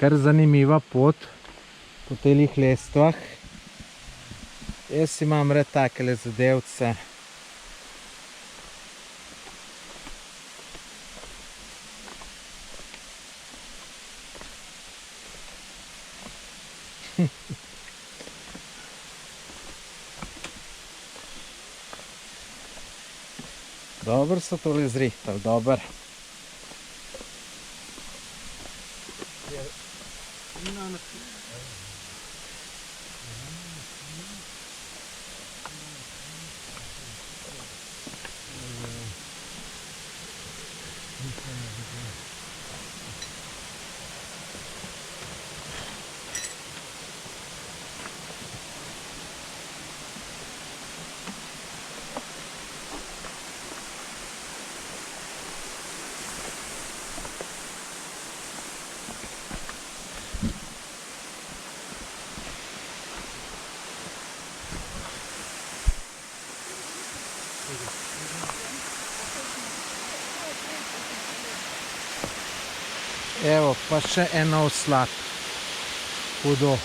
kar zanimiva pot po telih lestvah. Jaz imam rad takele zadevce. Dobro so tole zrihtali, dobro. Evo, pa še en oslak. Hudo.